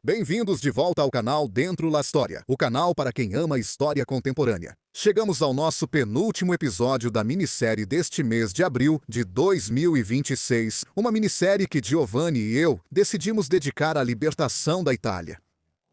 Bem-vindos de volta ao canal Dentro da História, o canal para quem ama história contemporânea. Chegamos ao nosso penúltimo episódio da minissérie deste mês de abril de 2026, uma minissérie que Giovanni e eu decidimos dedicar à libertação da Itália.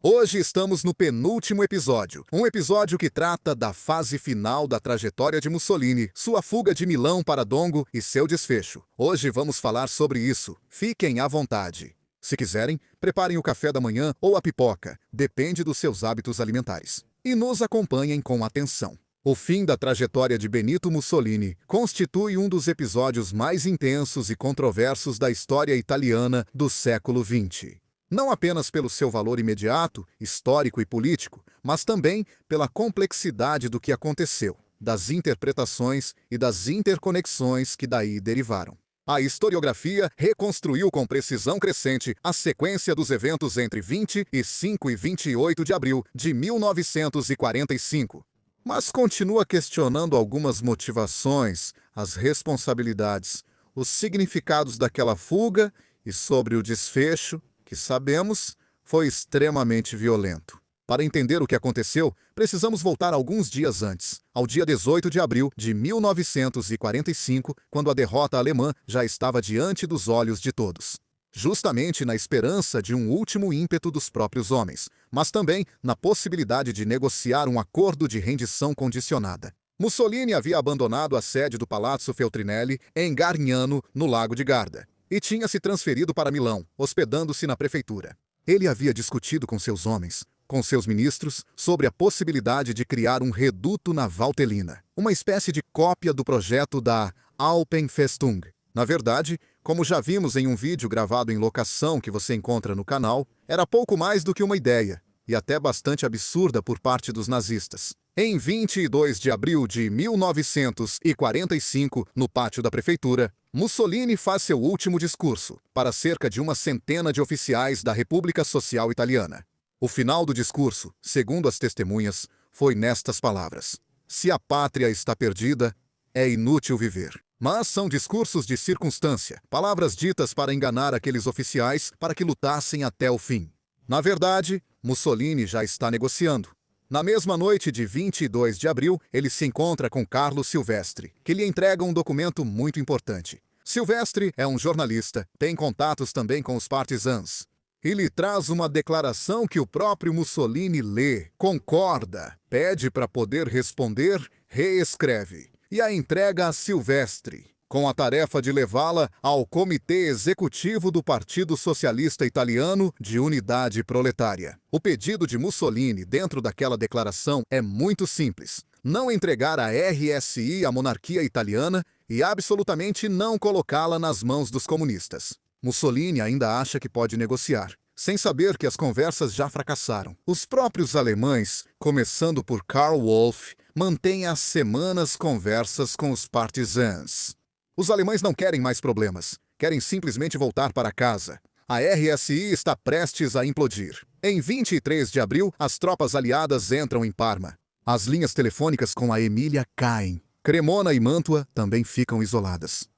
Hoje estamos no penúltimo episódio, um episódio que trata da fase final da trajetória de Mussolini, sua fuga de Milão para Dongo e seu desfecho. Hoje vamos falar sobre isso. Fiquem à vontade. Se quiserem, preparem o café da manhã ou a pipoca, depende dos seus hábitos alimentares. E nos acompanhem com atenção. O fim da trajetória de Benito Mussolini constitui um dos episódios mais intensos e controversos da história italiana do século XX. Não apenas pelo seu valor imediato, histórico e político, mas também pela complexidade do que aconteceu, das interpretações e das interconexões que daí derivaram. A historiografia reconstruiu com precisão crescente a sequência dos eventos entre 25 e 28 de abril de 1945, mas continua questionando algumas motivações, as responsabilidades, os significados daquela fuga e sobre o desfecho, que sabemos foi extremamente violento. Para entender o que aconteceu, precisamos voltar alguns dias antes, ao dia 18 de abril de 1945, quando a derrota alemã já estava diante dos olhos de todos. Justamente na esperança de um último ímpeto dos próprios homens, mas também na possibilidade de negociar um acordo de rendição condicionada. Mussolini havia abandonado a sede do Palazzo Feltrinelli em Gargnano, no Lago de Garda, e tinha se transferido para Milão, hospedando-se na prefeitura. Ele havia discutido com seus homens, com seus ministros, sobre a possibilidade de criar um reduto na Valtellina, uma espécie de cópia do projeto da Alpenfestung. Na verdade, como já vimos em um vídeo gravado em locação que você encontra no canal, era pouco mais do que uma ideia, e até bastante absurda por parte dos nazistas. Em 22 de abril de 1945, no pátio da prefeitura, Mussolini faz seu último discurso para cerca de uma centena de oficiais da República Social Italiana. O final do discurso, segundo as testemunhas, foi nestas palavras: "Se a pátria está perdida, é inútil viver." Mas são discursos de circunstância, palavras ditas para enganar aqueles oficiais para que lutassem até o fim. Na verdade, Mussolini já está negociando. Na mesma noite de 22 de abril, ele se encontra com Carlo Silvestri, que lhe entrega um documento muito importante. Silvestri é um jornalista, tem contatos também com os partisans. E lhe traz uma declaração que o próprio Mussolini lê, concorda, pede para poder responder, reescreve, e a entrega a Silvestri, com a tarefa de levá-la ao Comitê Executivo do Partido Socialista Italiano de Unidade Proletária. O pedido de Mussolini dentro daquela declaração é muito simples: não entregar a RSI à monarquia italiana e absolutamente não colocá-la nas mãos dos comunistas. Mussolini ainda acha que pode negociar, sem saber que as conversas já fracassaram. Os próprios alemães, começando por Karl Wolff, mantêm há semanas conversas com os partisans. Os alemães não querem mais problemas, querem simplesmente voltar para casa. A RSI está prestes a implodir. Em 23 de abril, as tropas aliadas entram em Parma. As linhas telefônicas com a Emília caem. Cremona e Mantua também ficam isoladas.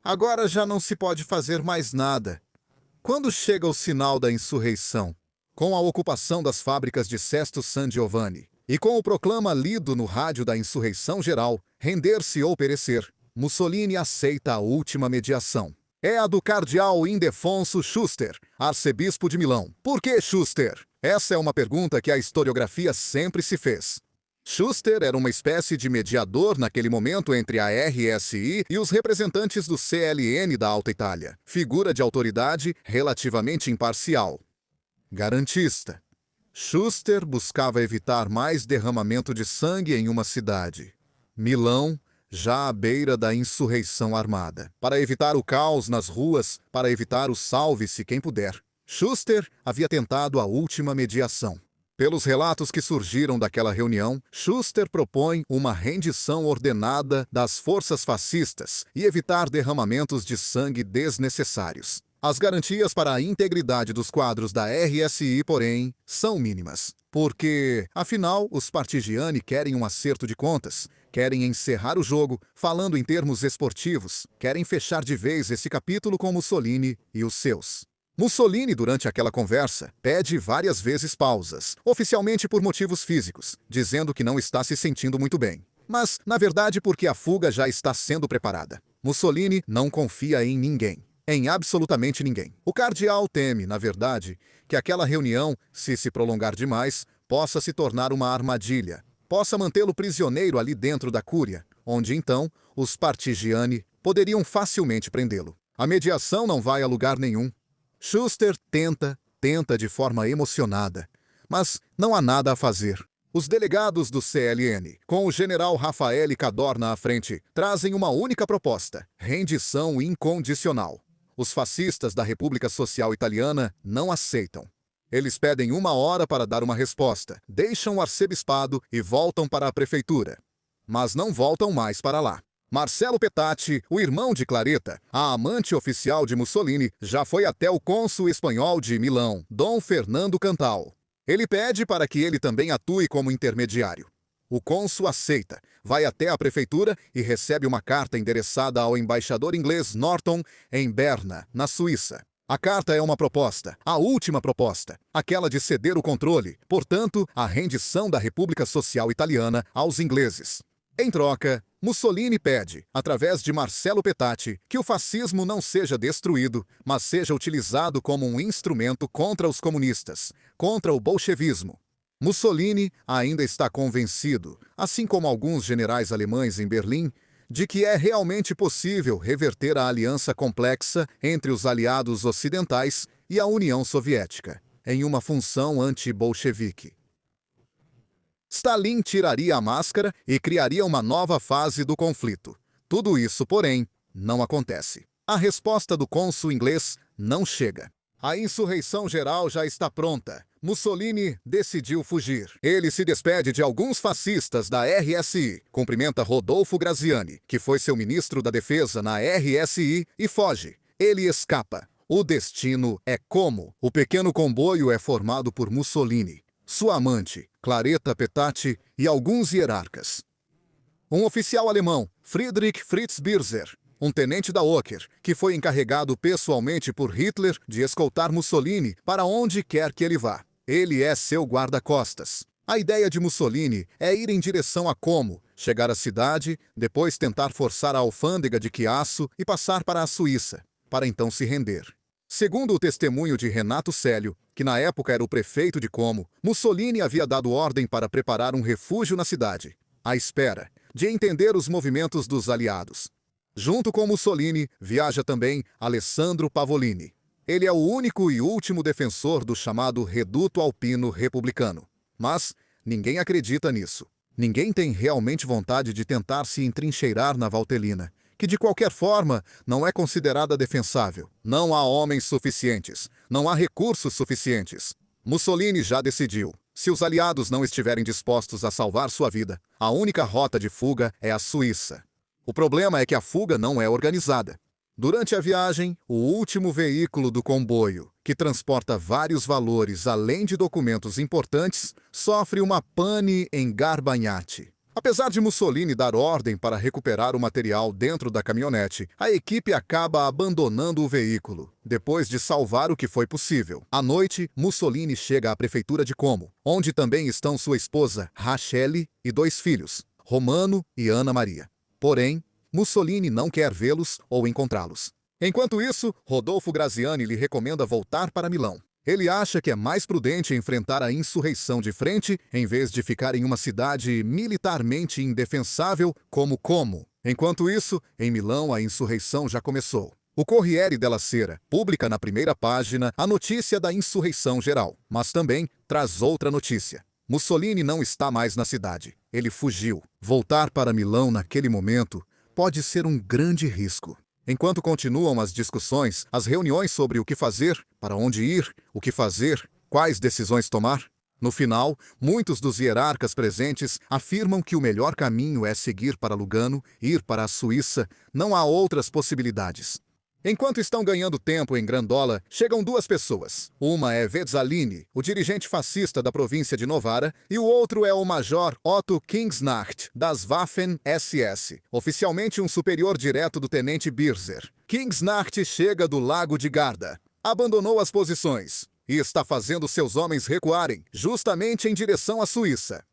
Agora já não se pode fazer mais nada. Quando chega o sinal da insurreição, com a ocupação das fábricas de Sesto San Giovanni, e com o proclama lido no rádio da insurreição geral, render-se ou perecer, Mussolini aceita a última mediação. É a do cardeal Ildefonso Schuster, arcebispo de Milão. Por que Schuster? Essa é uma pergunta que a historiografia sempre se fez. Schuster era uma espécie de mediador naquele momento entre a RSI e os representantes do CLN da Alta Itália, figura de autoridade relativamente imparcial. Garantista. Schuster buscava evitar mais derramamento de sangue em uma cidade, Milão, já à beira da insurreição armada. Para evitar o caos nas ruas, para evitar o salve-se quem puder, Schuster havia tentado a última mediação. Pelos relatos que surgiram daquela reunião, Schuster propõe uma rendição ordenada das forças fascistas e evitar derramamentos de sangue desnecessários. As garantias para a integridade dos quadros da RSI, porém, são mínimas. Porque, afinal, os partigiani querem um acerto de contas, querem encerrar o jogo, falando em termos esportivos, querem fechar de vez esse capítulo com Mussolini e os seus. Mussolini, durante aquela conversa, pede várias vezes pausas, oficialmente por motivos físicos, dizendo que não está se sentindo muito bem. Mas, na verdade, porque a fuga já está sendo preparada. Mussolini não confia em ninguém. Em absolutamente ninguém. O cardeal teme, na verdade, que aquela reunião, se prolongar demais, possa se tornar uma armadilha, possa mantê-lo prisioneiro ali dentro da Cúria, onde então os partigiani poderiam facilmente prendê-lo. A mediação não vai a lugar nenhum. Schuster tenta de forma emocionada, mas não há nada a fazer. Os delegados do CLN, com o general Raffaele Cadorna à frente, trazem uma única proposta: rendição incondicional. Os fascistas da República Social Italiana não aceitam. Eles pedem 1 hora para dar uma resposta, deixam o arcebispado e voltam para a prefeitura. Mas não voltam mais para lá. Marcello Petacci, o irmão de Claretta, a amante oficial de Mussolini, já foi até o cônsul espanhol de Milão, Dom Fernando Cantal. Ele pede para que ele também atue como intermediário. O cônsul aceita, vai até a prefeitura e recebe uma carta endereçada ao embaixador inglês Norton em Berna, na Suíça. A carta é uma proposta, a última proposta, aquela de ceder o controle, portanto, a rendição da República Social Italiana aos ingleses. Em troca, Mussolini pede, através de Marcello Petacci, que o fascismo não seja destruído, mas seja utilizado como um instrumento contra os comunistas, contra o bolchevismo. Mussolini ainda está convencido, assim como alguns generais alemães em Berlim, de que é realmente possível reverter a aliança complexa entre os aliados ocidentais e a União Soviética, em uma função anti-bolchevique. Stalin tiraria a máscara e criaria uma nova fase do conflito. Tudo isso, porém, não acontece. A resposta do cônsul inglês não chega. A insurreição geral já está pronta. Mussolini decidiu fugir. Ele se despede de alguns fascistas da RSI, cumprimenta Rodolfo Graziani, que foi seu ministro da Defesa na RSI, e foge. Ele escapa. O destino é como? O pequeno comboio é formado por Mussolini, sua amante, Claretta Petacci, e alguns hierarcas. Um oficial alemão, Friedrich Fritz Birzer, um tenente da Oker, que foi encarregado pessoalmente por Hitler de escoltar Mussolini para onde quer que ele vá. Ele é seu guarda-costas. A ideia de Mussolini é ir em direção a Como, chegar à cidade, depois tentar forçar a alfândega de Chiasso e passar para a Suíça, para então se render. Segundo o testemunho de Renato Célio, que na época era o prefeito de Como, Mussolini havia dado ordem para preparar um refúgio na cidade, à espera de entender os movimentos dos aliados. Junto com Mussolini, viaja também Alessandro Pavolini. Ele é o único e último defensor do chamado Reduto Alpino Republicano. Mas ninguém acredita nisso. Ninguém tem realmente vontade de tentar se entrincheirar na Valtellina, que de qualquer forma não é considerada defensável. Não há homens suficientes, não há recursos suficientes. Mussolini já decidiu. Se os aliados não estiverem dispostos a salvar sua vida, a única rota de fuga é a Suíça. O problema é que a fuga não é organizada. Durante a viagem, o último veículo do comboio, que transporta vários valores além de documentos importantes, sofre uma pane em Garbagnati. Apesar de Mussolini dar ordem para recuperar o material dentro da caminhonete, a equipe acaba abandonando o veículo, depois de salvar o que foi possível. À noite, Mussolini chega à prefeitura de Como, onde também estão sua esposa, Rachele, e 2 filhos, Romano e Ana Maria. Porém, Mussolini não quer vê-los ou encontrá-los. Enquanto isso, Rodolfo Graziani lhe recomenda voltar para Milão. Ele acha que é mais prudente enfrentar a insurreição de frente em vez de ficar em uma cidade militarmente indefensável como Como. Enquanto isso, em Milão a insurreição já começou. O Corriere della Sera publica na primeira página a notícia da insurreição geral, mas também traz outra notícia. Mussolini não está mais na cidade. Ele fugiu. Voltar para Milão naquele momento pode ser um grande risco. Enquanto continuam as discussões, as reuniões sobre o que fazer, para onde ir, o que fazer, quais decisões tomar, no final, muitos dos hierarcas presentes afirmam que o melhor caminho é seguir para Lugano, ir para a Suíça, não há outras possibilidades. Enquanto estão ganhando tempo em Grandola, chegam 2 pessoas. Uma é Vezzalini, o dirigente fascista da província de Novara, e o outro é o major Otto Kingsnacht, das Waffen-SS, oficialmente um superior direto do tenente Birzer. Kingsnacht chega do Lago de Garda. abandonou as posições e está fazendo seus homens recuarem, justamente em direção à Suíça.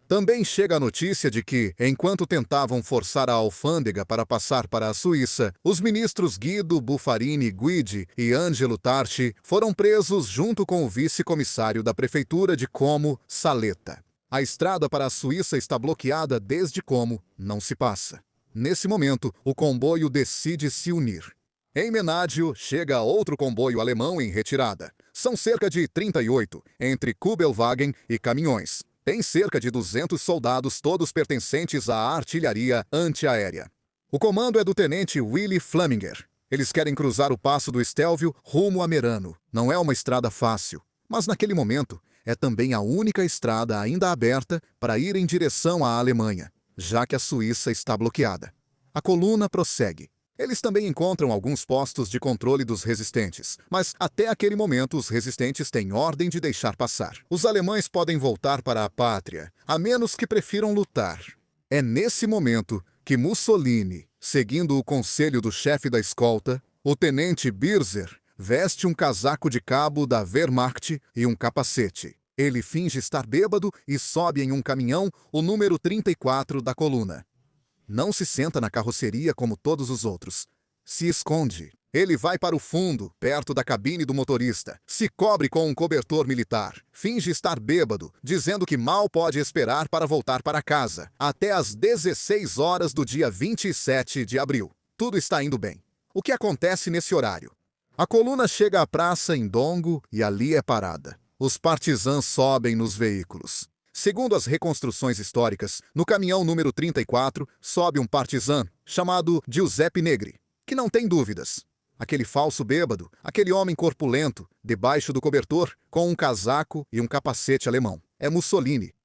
Também chega a notícia de que, enquanto tentavam forçar a alfândega para passar para a Suíça, os ministros Guido Buffarini Guidi e Angelo Tarchi foram presos junto com o vice-comissário da prefeitura de Como, Saletta. A estrada para a Suíça está bloqueada desde Como, não se passa. Nesse momento, o comboio decide se unir. Em Menádio, chega outro comboio alemão em retirada. São cerca de 38, entre Kubelwagen e caminhões. Tem cerca de 200 soldados, todos pertencentes à artilharia antiaérea. O comando é do tenente Willy Flaminger. Eles querem cruzar o passo do Stelvio rumo a Merano. Não é uma estrada fácil, mas naquele momento é também a única estrada ainda aberta para ir em direção à Alemanha, já que a Suíça está bloqueada. A coluna prossegue. Eles também encontram alguns postos de controle dos resistentes, mas até aquele momento os resistentes têm ordem de deixar passar. Os alemães podem voltar para a pátria, a menos que prefiram lutar. É nesse momento que Mussolini, seguindo o conselho do chefe da escolta, o tenente Birzer, veste um casaco de cabo da Wehrmacht e um capacete. Ele finge estar bêbado e sobe em um caminhão, o número 34 da coluna. Não se senta na carroceria como todos os outros. Se esconde. Ele vai para o fundo, perto da cabine do motorista. Se cobre com um cobertor militar. Finge estar bêbado, dizendo que mal pode esperar para voltar para casa. Até às 16 horas do dia 27 de abril. Tudo está indo bem. O que acontece nesse horário? A coluna chega à praça em Dongo e ali é parada. Os partisãs sobem nos veículos. Segundo as reconstruções históricas, no caminhão número 34 sobe um partisã chamado Giuseppe Negri, que não tem dúvidas. Aquele falso bêbado, aquele homem corpulento, debaixo do cobertor, com um casaco e um capacete alemão. É Mussolini.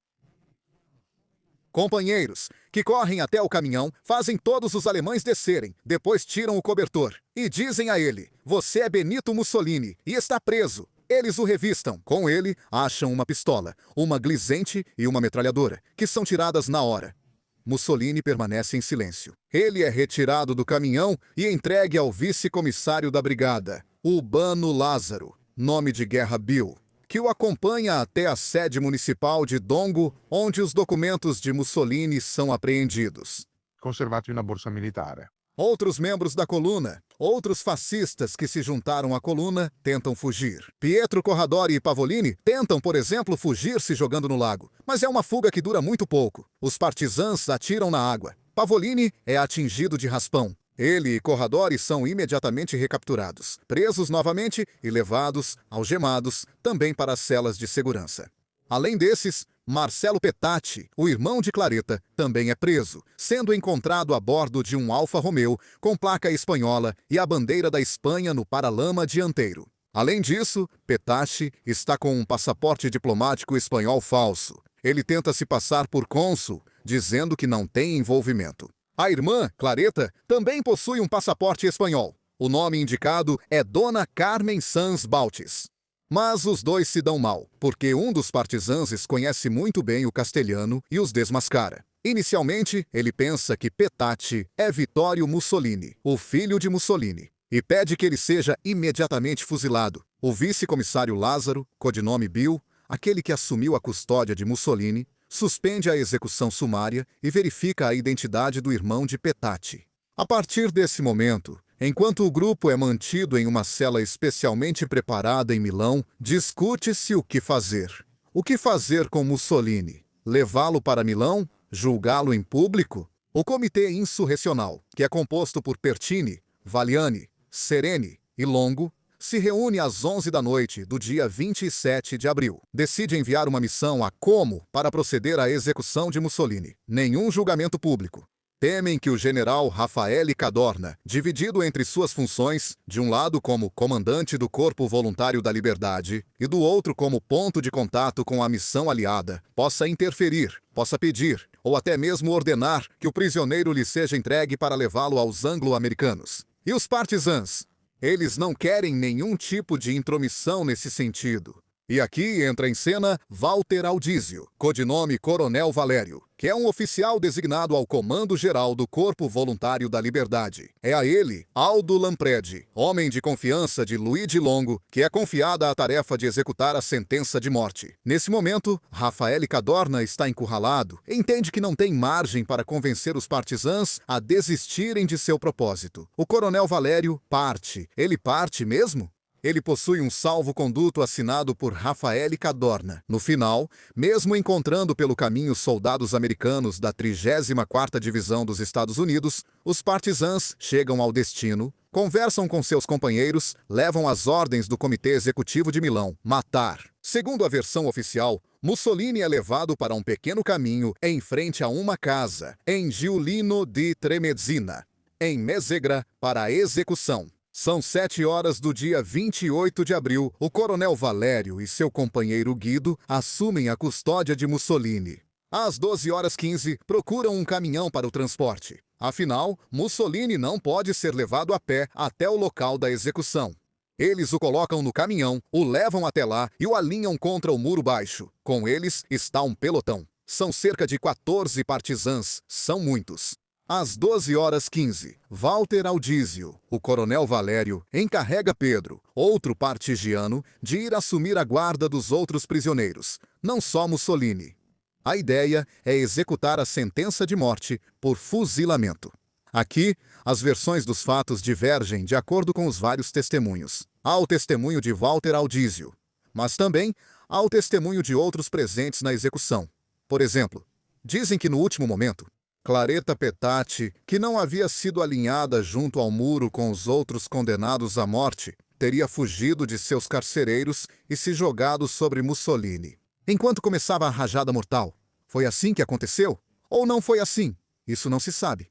Companheiros, que correm até o caminhão, fazem todos os alemães descerem, depois tiram o cobertor e dizem a ele: "Você é Benito Mussolini e está preso." Eles o revistam. Com ele, acham uma pistola, uma glizente e uma metralhadora, que são tiradas na hora. Mussolini permanece em silêncio. Ele é retirado do caminhão e entregue ao vice-comissário da brigada, Urbano Lázaro, nome de guerra Bill, que o acompanha até a sede municipal de Dongo, onde os documentos de Mussolini são apreendidos. Conservati na borsa militare. Outros membros da coluna, outros fascistas que se juntaram à coluna, tentam fugir. Pietro Corradori e Pavolini tentam, por exemplo, fugir se jogando no lago, mas é uma fuga que dura muito pouco. Os partisãs atiram na água. Pavolini é atingido de raspão. Ele e Corradori são imediatamente recapturados, presos novamente e levados, algemados, também para as celas de segurança. Além desses, Marcelo Petacci, o irmão de Claretta, também é preso, sendo encontrado a bordo de um Alfa Romeo com placa espanhola e a bandeira da Espanha no paralama dianteiro. Além disso, Petacci está com um passaporte diplomático espanhol falso. Ele tenta se passar por cônsul, dizendo que não tem envolvimento. A irmã, Claretta, também possui um passaporte espanhol. O nome indicado é Dona Carmen Sanz Baltis. Mas os dois se dão mal, porque um dos partisãs conhece muito bem o castelhano e os desmascara. Inicialmente, ele pensa que Petacci é Vittorio Mussolini, o filho de Mussolini, e pede que ele seja imediatamente fuzilado. O vice-comissário Lázaro, codinome Bill, aquele que assumiu a custódia de Mussolini, suspende a execução sumária e verifica a identidade do irmão de Petacci. A partir desse momento, enquanto o grupo é mantido em uma cela especialmente preparada em Milão, discute-se o que fazer. O que fazer com Mussolini? Levá-lo para Milão? Julgá-lo em público? O Comitê Insurrecional, que é composto por Pertini, Valiani, Sereni e Longo, se reúne às 11 da noite do dia 27 de abril. Decide enviar uma missão a Como para proceder à execução de Mussolini. Nenhum julgamento público. Temem que o general Raffaele Cadorna, dividido entre suas funções, de um lado como comandante do Corpo Voluntário da Liberdade e do outro como ponto de contato com a missão aliada, possa interferir, possa pedir, ou até mesmo ordenar que o prisioneiro lhe seja entregue para levá-lo aos anglo-americanos. E os partisãs? Eles não querem nenhum tipo de intromissão nesse sentido. E aqui entra em cena Walter Audizio, codinome Coronel Valério, que é um oficial designado ao Comando Geral do Corpo Voluntário da Liberdade. É a ele, Aldo Lampredi, homem de confiança de Luigi Longo, que é confiada a tarefa de executar a sentença de morte. Nesse momento, Raffaele Cadorna está encurralado e entende que não tem margem para convencer os partisãs a desistirem de seu propósito. O Coronel Valério parte. Ele parte mesmo? Ele possui um salvo-conduto assinado por Raffaele Cadorna. No final, mesmo encontrando pelo caminho soldados americanos da 34ª Divisão dos Estados Unidos, os partisãs chegam ao destino, conversam com seus companheiros, levam as ordens do Comitê Executivo de Milão: matar. Segundo a versão oficial, Mussolini é levado para um pequeno caminho em frente a uma casa, em Giulino di Tremezzina, em Mesegra, para a execução. São 7 horas do dia 28 de abril. O Coronel Valério e seu companheiro Guido assumem a custódia de Mussolini. Às 12h15, procuram um caminhão para o transporte. Afinal, Mussolini não pode ser levado a pé até o local da execução. Eles o colocam no caminhão, o levam até lá e o alinham contra o muro baixo. Com eles está um pelotão. São cerca de 14 partisãs, são muitos. Às 12h15, Walter Audizio, o Coronel Valério, encarrega Pedro, outro partigiano, de ir assumir a guarda dos outros prisioneiros, não só Mussolini. A ideia é executar a sentença de morte por fuzilamento. Aqui, as versões dos fatos divergem de acordo com os vários testemunhos. Há o testemunho de Walter Audizio, mas também há o testemunho de outros presentes na execução. Por exemplo, dizem que no último momento, Claretta Petacci, que não havia sido alinhada junto ao muro com os outros condenados à morte, teria fugido de seus carcereiros e se jogado sobre Mussolini, enquanto começava a rajada mortal. Foi assim que aconteceu? Ou não foi assim? Isso não se sabe.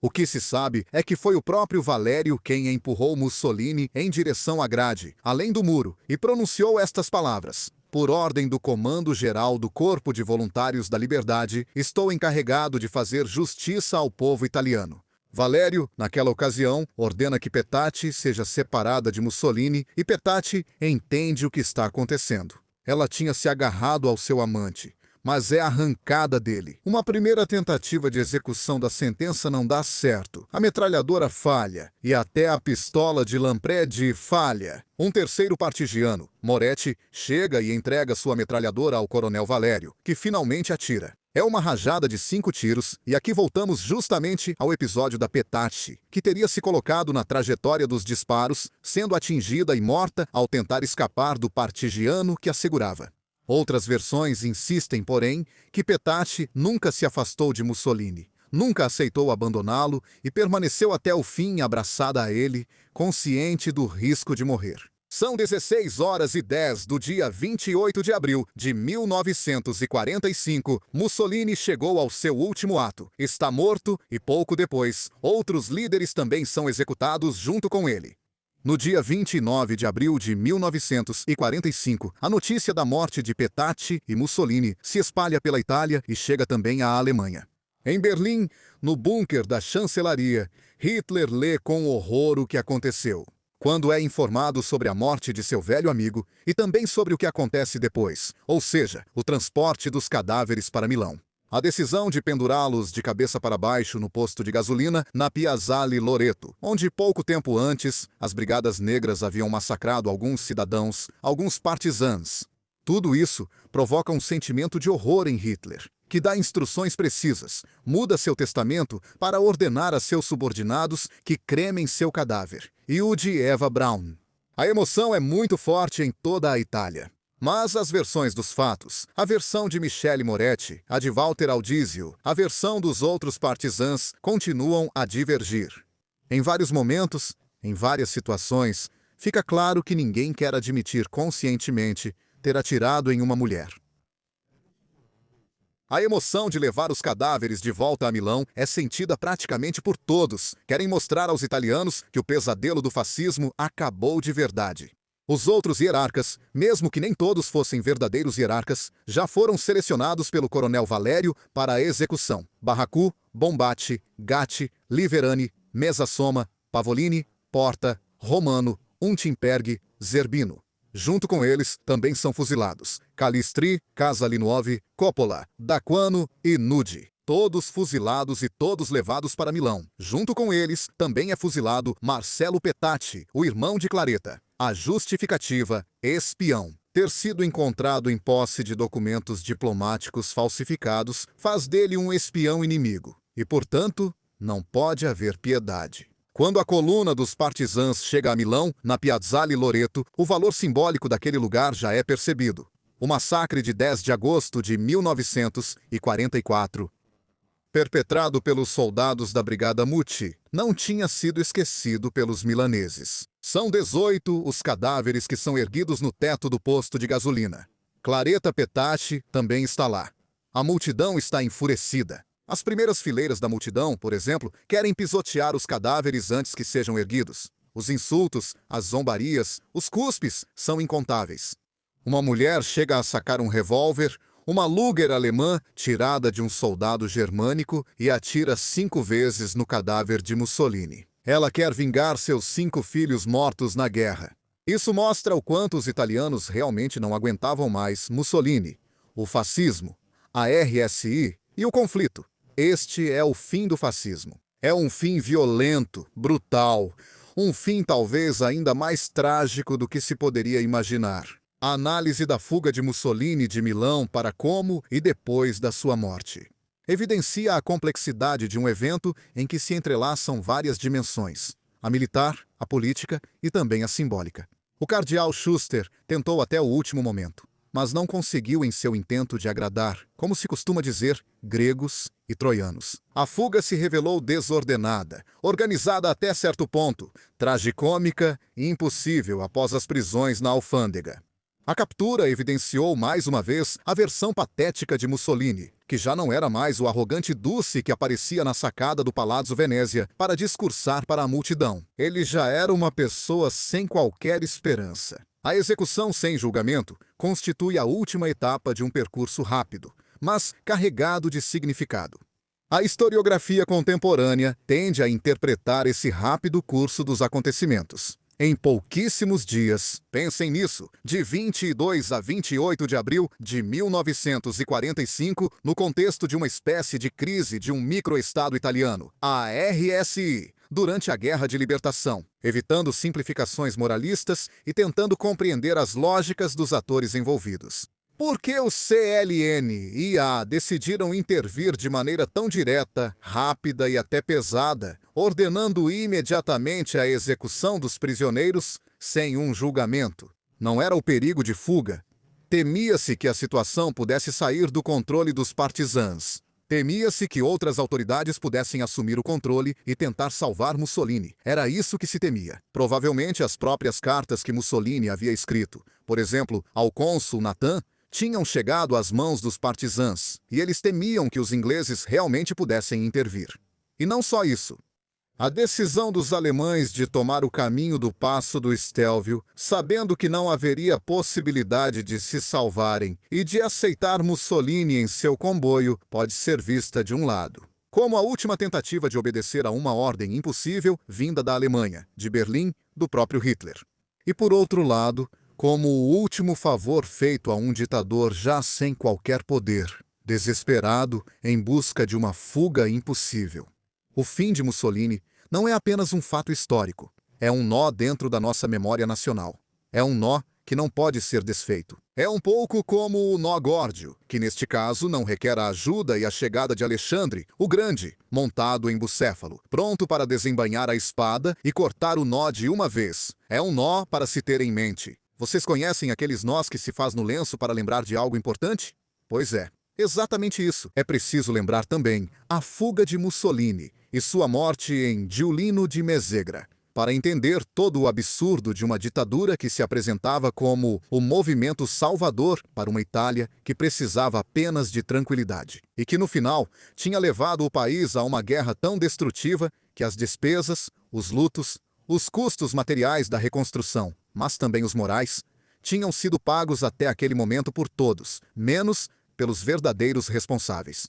O que se sabe é que foi o próprio Valério quem empurrou Mussolini em direção à grade, além do muro, e pronunciou estas palavras: por ordem do Comando Geral do Corpo de Voluntários da Liberdade, estou encarregado de fazer justiça ao povo italiano. Valério, naquela ocasião, ordena que Petacci seja separada de Mussolini e Petacci entende o que está acontecendo. Ela tinha se agarrado ao seu amante, mas é arrancada dele. Uma primeira tentativa de execução da sentença não dá certo. A metralhadora falha e até a pistola de Lampredi falha. Um terceiro partigiano, Moretti, chega e entrega sua metralhadora ao Coronel Valério, que finalmente atira. É uma rajada de 5 tiros, e aqui voltamos justamente ao episódio da Petacci, que teria se colocado na trajetória dos disparos, sendo atingida e morta ao tentar escapar do partigiano que a segurava. Outras versões insistem, porém, que Petacci nunca se afastou de Mussolini, nunca aceitou abandoná-lo e permaneceu até o fim abraçada a ele, consciente do risco de morrer. São 16h10 do dia 28 de abril de 1945. Mussolini chegou ao seu último ato. Está morto e, pouco depois, outros líderes também são executados junto com ele. No dia 29 de abril de 1945, a notícia da morte de Petacci e Mussolini se espalha pela Itália e chega também à Alemanha. Em Berlim, no bunker da chancelaria, Hitler lê com horror o que aconteceu. Quando é informado sobre a morte de seu velho amigo e também sobre o que acontece depois, ou seja, o transporte dos cadáveres para Milão. A decisão de pendurá-los de cabeça para baixo no posto de gasolina na Piazzale Loreto, onde pouco tempo antes as brigadas negras haviam massacrado alguns cidadãos, alguns partisãs. Tudo isso provoca um sentimento de horror em Hitler, que dá instruções precisas, muda seu testamento para ordenar a seus subordinados que cremem seu cadáver, e o de Eva Braun. A emoção é muito forte em toda a Itália. Mas as versões dos fatos, a versão de Michele Moretti, a de Walter Audizio, a versão dos outros partisãs, continuam a divergir. Em vários momentos, em várias situações, fica claro que ninguém quer admitir conscientemente ter atirado em uma mulher. A emoção de levar os cadáveres de volta a Milão é sentida praticamente por todos. Querem mostrar aos italianos que o pesadelo do fascismo acabou de verdade. Os outros hierarcas, mesmo que nem todos fossem verdadeiros hierarcas, já foram selecionados pelo Coronel Valério para a execução. Barracu, Bombatti, Gatti, Liverani, Mesa Soma, Pavolini, Porta, Romano, Untimperg, Zerbino. Junto com eles, também são fuzilados Calistri, Casalinov, Coppola, D'Aquano e Nude. Todos fuzilados e todos levados para Milão. Junto com eles, também é fuzilado Marcello Petacci, o irmão de Claretta. A justificativa: espião. Ter sido encontrado em posse de documentos diplomáticos falsificados faz dele um espião inimigo. E, portanto, não pode haver piedade. Quando a coluna dos partisãs chega a Milão, na Piazzale Loreto, o valor simbólico daquele lugar já é percebido. O massacre de 10 de agosto de 1944, perpetrado pelos soldados da Brigada Muti, não tinha sido esquecido pelos milaneses. São 18 os cadáveres que são erguidos no teto do posto de gasolina. Claretta Petacci também está lá. A multidão está enfurecida. As primeiras fileiras da multidão, por exemplo, querem pisotear os cadáveres antes que sejam erguidos. Os insultos, as zombarias, os cuspes são incontáveis. Uma mulher chega a sacar um revólver, uma Luger alemã tirada de um soldado germânico, e atira 5 vezes no cadáver de Mussolini. Ela quer vingar seus 5 filhos mortos na guerra. Isso mostra o quanto os italianos realmente não aguentavam mais Mussolini, o fascismo, a RSI e o conflito. Este é o fim do fascismo. É um fim violento, brutal, um fim talvez ainda mais trágico do que se poderia imaginar. A análise da fuga de Mussolini de Milão para como e depois da sua morte evidencia a complexidade de um evento em que se entrelaçam várias dimensões: a militar, a política e também a simbólica. O cardeal Schuster tentou até o último momento, mas não conseguiu em seu intento de agradar, como se costuma dizer, gregos e troianos. A fuga se revelou desordenada, organizada até certo ponto, tragicômica e impossível após as prisões na alfândega. A captura evidenciou mais uma vez a versão patética de Mussolini, que já não era mais o arrogante Duce que aparecia na sacada do Palazzo Venezia para discursar para a multidão. Ele já era uma pessoa sem qualquer esperança. A execução sem julgamento constitui a última etapa de um percurso rápido, mas carregado de significado. A historiografia contemporânea tende a interpretar esse rápido curso dos acontecimentos. Em pouquíssimos dias, pensem nisso, de 22 a 28 de abril de 1945, no contexto de uma espécie de crise de um microestado italiano, a RSI, durante a Guerra de Libertação, evitando simplificações moralistas e tentando compreender as lógicas dos atores envolvidos. Por que o CLN e a decidiram intervir de maneira tão direta, rápida e até pesada, ordenando imediatamente a execução dos prisioneiros sem um julgamento? Não era o perigo de fuga. Temia-se que a situação pudesse sair do controle dos partisãs. Temia-se que outras autoridades pudessem assumir o controle e tentar salvar Mussolini. Era isso que se temia. Provavelmente as próprias cartas que Mussolini havia escrito, por exemplo, ao cônsul Natan, tinham chegado às mãos dos partisãs, e eles temiam que os ingleses realmente pudessem intervir. E não só isso. A decisão dos alemães de tomar o caminho do Passo do Stelvio, sabendo que não haveria possibilidade de se salvarem, e de aceitar Mussolini em seu comboio, pode ser vista de um lado como a última tentativa de obedecer a uma ordem impossível vinda da Alemanha, de Berlim, do próprio Hitler. E por outro lado, como o último favor feito a um ditador já sem qualquer poder, desesperado em busca de uma fuga impossível. O fim de Mussolini não é apenas um fato histórico, é um nó dentro da nossa memória nacional. É um nó que não pode ser desfeito. É um pouco como o nó górdio, que neste caso não requer a ajuda e a chegada de Alexandre, o Grande, montado em Bucéfalo, pronto para desembainhar a espada e cortar o nó de uma vez. É um nó para se ter em mente. Vocês conhecem aqueles nós que se faz no lenço para lembrar de algo importante? Pois é, exatamente isso. É preciso lembrar também a fuga de Mussolini e sua morte em Giulino di Mesegra, para entender todo o absurdo de uma ditadura que se apresentava como o movimento salvador para uma Itália que precisava apenas de tranquilidade, e que no final tinha levado o país a uma guerra tão destrutiva que as despesas, os lutos, os custos materiais da reconstrução, mas também os morais, tinham sido pagos até aquele momento por todos, menos pelos verdadeiros responsáveis.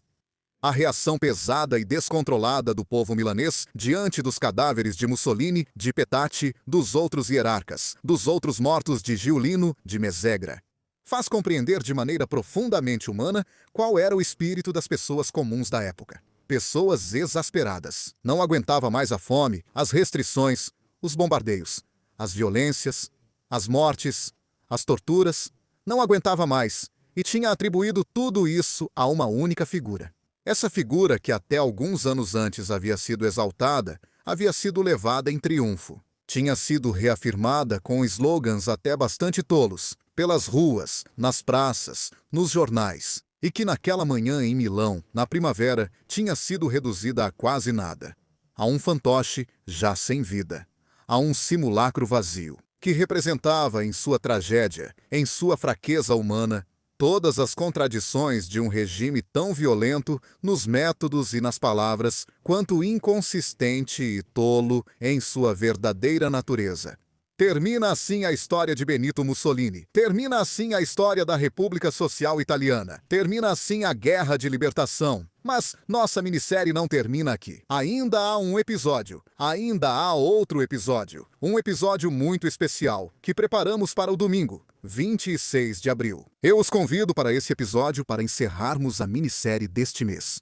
A reação pesada e descontrolada do povo milanês diante dos cadáveres de Mussolini, de Petacci, dos outros hierarcas, dos outros mortos de Giulino, de Mesegra, faz compreender de maneira profundamente humana qual era o espírito das pessoas comuns da época. Pessoas exasperadas. Não aguentava mais a fome, as restrições, os bombardeios, as violências, as mortes, as torturas. Não aguentava mais e tinha atribuído tudo isso a uma única figura. Essa figura, que até alguns anos antes havia sido exaltada, havia sido levada em triunfo. Tinha sido reafirmada com slogans até bastante tolos, pelas ruas, nas praças, nos jornais, e que naquela manhã em Milão, na primavera, tinha sido reduzida a quase nada. A um fantoche já sem vida. A um simulacro vazio, que representava em sua tragédia, em sua fraqueza humana, todas as contradições de um regime tão violento nos métodos e nas palavras, quanto inconsistente e tolo em sua verdadeira natureza. Termina assim a história de Benito Mussolini. Termina assim a história da República Social Italiana. Termina assim a Guerra de Libertação. Mas nossa minissérie não termina aqui. Ainda há um episódio. Ainda há outro episódio. Um episódio muito especial, que preparamos para o domingo, 26 de abril. Eu os convido para esse episódio para encerrarmos a minissérie deste mês.